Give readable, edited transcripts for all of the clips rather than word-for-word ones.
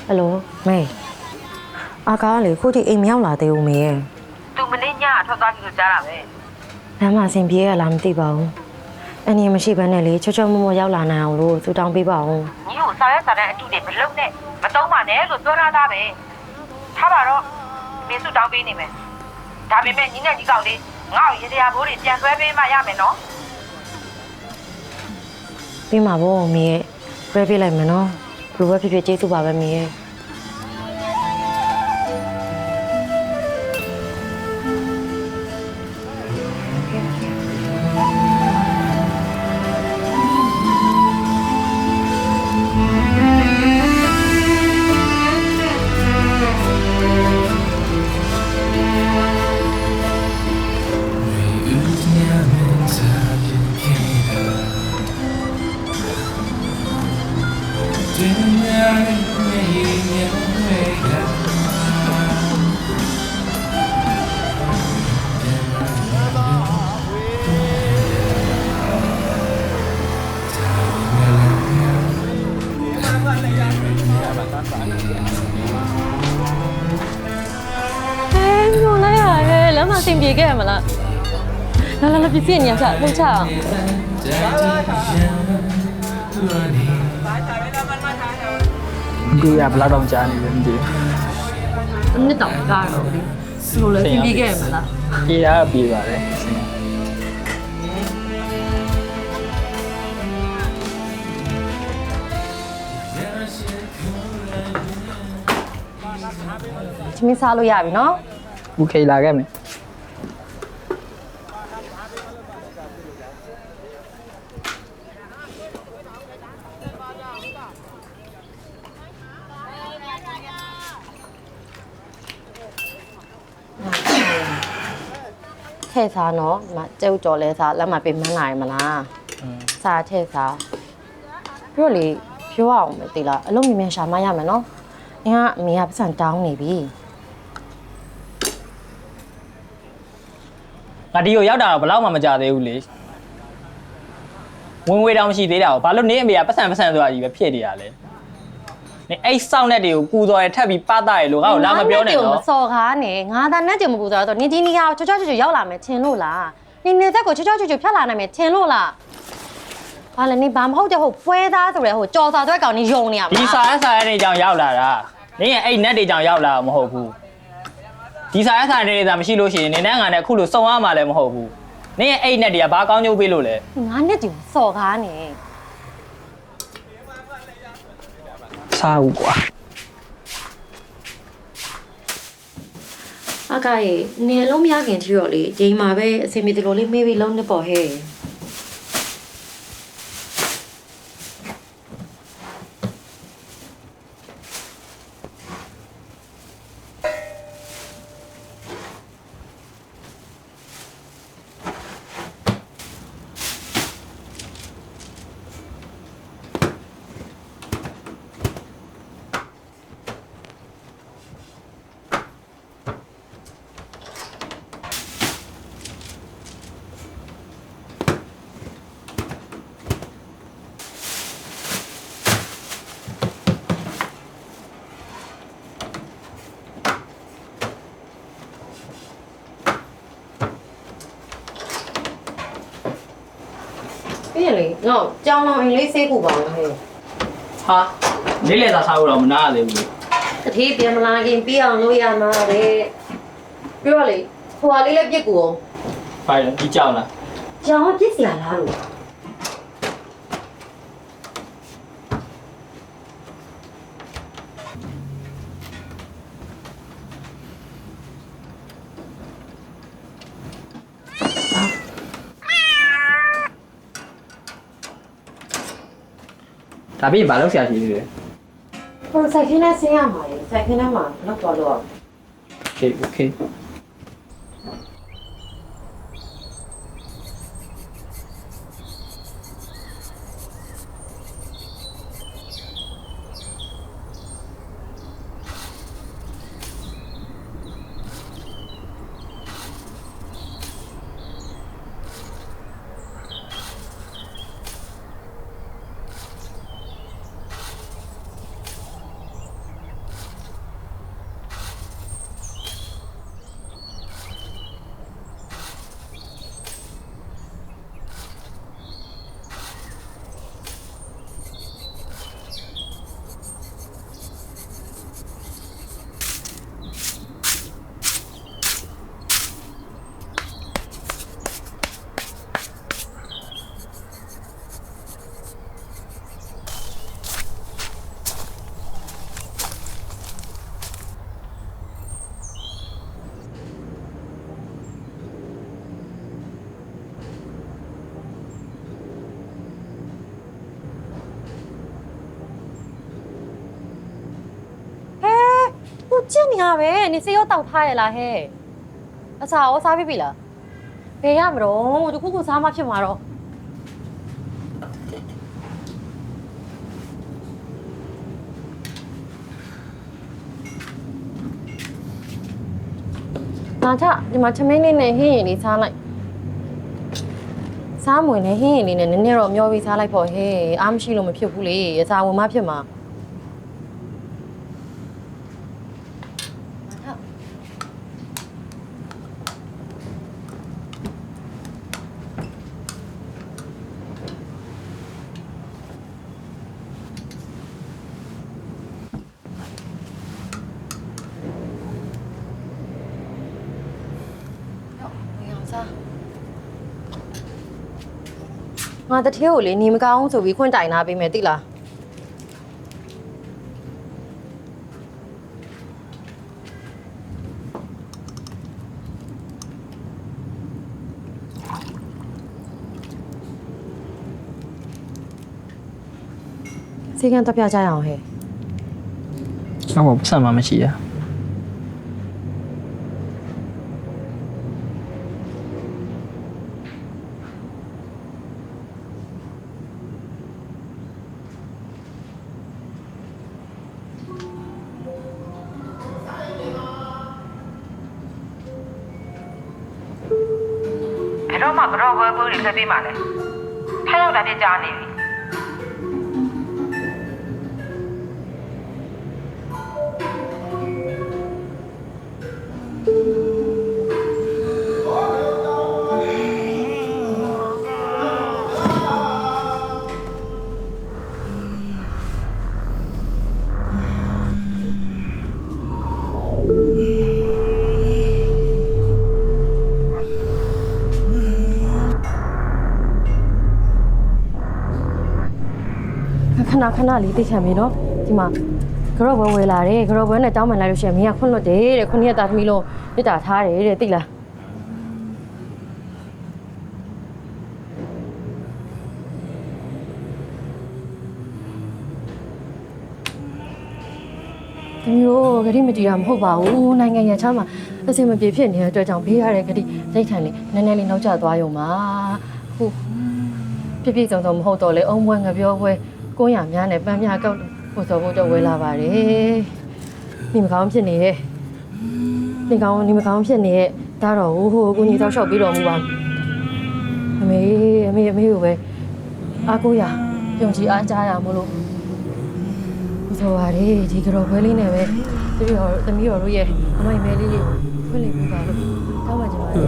Hello, mày. Cá lấy khu thì em nhau là tiêu mẹ. Tụi mình đi nhà thôi tao chỉ ra là vậy. Làm mà xem bia làm tí bảo. Anh em chỉ bên này lấy cho mua nhau là nào luôn, tụi tao bị bảo. Nhiều sao đấy tụi để mình lâu nè, mà tao mà nè rồi tôi ra ta về. Thà bảo đó, mình tụi tao bị nè mẹ. Thà bị mẹ nhìn này đi cầu đi, ngao gì thì bố đi tiền thuê bên mà ya mẹ nó. Bị mà bố mẹ, quay về lại mẹ nó. Lúc ấy phía chế tụi bà mẹ. Xem gì cái mà là cái gì nhỉ sao không chào Gue apa dong chan ini ini tau cả rồi đi rồi xem gì cái mà là iya bi ba đấy chúng mình sao lo ya bị nó ok là cái này thế sao nó mà treo trò lẽ saoแล้วมาเป็นมันไหนมาล่ะซาเทซาပြောလေပြောအောင်မသိလားအလုံးမြင်မြင်ရှာမရမယ်နော်အင်းကအမေကပတ်စံတောင်းနေပြီငါဒီကိုရောက်တာတော့ဘယ်တော့မှမကြသေးဘူးလေဝင်ငွေတောင်မရှိသေးတာကိုဘာလို့နင်းအမေကပတ်စံဆိုတာကြီးပဲဖြစ်နေရလဲနင်းအဲ့စောင့်နဲ့တွေကိုကူတော်ရထပ်ပြီးပတာရလို့ငါ့ကိုလာမပြောနဲ့နော်စော်ကားနဲ့ငါသားနဲ့ကြုံမကူတော်တော့နင်းဒီနီကချောချောချွတ်ရောက်လာမယ်ထင်လို့လားနင်းနေသက်ကိုချောချောချွတ်ဖြတ်လာနိုင်မယ်ထင်လို့လားဘာလဲနင်းဘာမဟုတ်တဲ့ဟိုပွဲသားဆိုရဲဟိုကြော်စာအတွက်ကောင်နင်းယုံနေရမှာဒီစာရနေကြောင်ရောက်လာတာနင်းရဲ့အဲ့နက်တွေကြောင်ရောက်လာမဟုတ်ဘူးဒီစာနေနေတာမရှိလို့ရှိရင်နင်းနဲ့ငါနဲ့အခုလို့စုံရမှာလည်းမဟုတ်ဘူးနင်းရဲ့အဲ့နက်တွေကဘာကောင်းကျိုးပေးလို့လဲငါနဲ့ကြုံစော်ကားနေစားဦးကွာအကရေနေလုံးမရခင်ထီတော့လေဂျိမ်းမှာပဲအစင်မီတလို့လေးမေးပြီးလုံးနဲ့ပေါ့ဟဲ့ပြည့်လေတော့ကြောင်လောင်အင်လေးဆေးပူပါဦးဟဲ့ဟာလေးလေသာစားလို့တော့မနာရသေးဘူးလေတတိပြန်မလာခင်ပြီးအောင်လုပ်ရမှာပဲပြောလေဟိုဟာလေးလည်းပြစ်ကူအောင်ဖိုင်ဒီကြောင်လားကြောင်ပြစ်စရာလားလို့ဒါပြီးရင်ဘာလုပ်ဆရာရှိသေးလဲဟိုစိုက်ခင်းနဲ့ဆင်းရမှာလေစိုက်ခင်းထဲမှာလောက်သွားလို့โอเค ကျင့်နေရပဲနေစေရောတောက်ထားရလားဟဲ့အစာရောစားပြီလားဘယ်ရမလို့တခုခုစားမှဖြစ်မှာတော့ဒါချဒီမှာသမင်းလေးနဲ့ဟင်းရင်လေးစားလိုက်စားမွေနဲ့ဟင်းရင်လေးနဲ့နည်းနည်းတော့မျောပြီးစားလိုက်ဖို့ဟဲ့အားမရှိလို့မဖြစ်ဘူးလေအစာဝင်မှဖြစ်မှာငါတထေးကိုလေနေမကောင်းဆိုပြီးခွင့်တိုင်လာပေးမယ်တိလားစေကန်တော့ပြကြရအောင်ဟဲ့ ကျွန်တော်ပတ်စံမှမရှိရဘယ်တော့မှကတော့ဝဲပွဲတွေဆက်ပေးမှလဲထားရောက်တာပြကြားနေပြီခဏလေးသိချင်ပြီနော်ဒီမှာကြော့ဘွဲဝယ်လာတယ်ကြော့ဘွဲနဲ့တောင်းပန်လိုက်လို့ရှိရင်မင်းကခွန့်လွတ်တယ်တဲ့ခုနှစ်ရက်သားသမီးလုံးမြစ်တာထားတယ်တဲ့သိလားဒီမျိုးဂတိမတီးတာမဟုတ်ပါဘူးနိုင်ငံရချမ်းမှာအစင်မပြေဖြစ်နေတဲ့အတွက်ကြောင့်ဘေးရတဲ့ဂတိစိတ်ထန်လေးနည်းနည်းလေးနောက်ကျသွားရုံပါဟုတ်ပြပြစုံစုံမဟုတ်တော့လေအုံးပွဲငပြောပွဲကိုရများနဲ့ပန်းများကောက်ပို့စောဖို့တော့ဝဲလာပါတယ်နေမကောင်းဖြစ်နေရဲ့နေမကောင်းဖြစ်နေတဲ့ဒါတော့ဟိုကိုကြီးတောက်လျှောက်ပြီးတော်မူပါအမေကိုပဲအားကိုရပြုံကြည်အားကြားရမလို့ဆိုပါတယ်ဒီကြော်ပွဲလေးနဲ့ပဲသမီးတော်တို့ရဲ့အမိုင်မဲလေးကိုဖွင့်လှစ်ပေးပါလို့တောင်းပန်ကြပါတယ်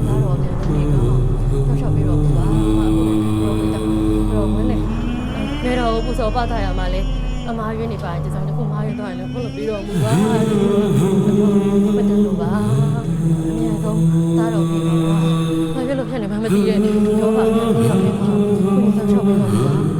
ဒါတော့ပြန်နေကောင်းတောက်လျှောက်ပြီးတော်မူပါအခုလည်းကြော်ပွဲနဲ့မဲတော်ပူစောပတ်ထားရမှာလေအမားရွေးနေပါရင်ဒီဆောင်တစ်ခုမားရွေးသွားရင်လည်းဖွင့်လှစ်ပြီးတော်မူပါမတန်လို့ပါအများဆုံးဒါတော့ပြီးပါဘာဖြစ်လို့ဖြစ်နေမှမသိတဲ့ရောပါပြန်လို့ဆောက်ပြီးပါကိုယ်ဆောက်ရှောက်ပြီးတော့ပါ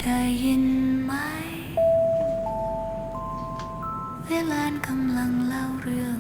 ได้ยินไหมเวลากำลังเล่าเรื่อง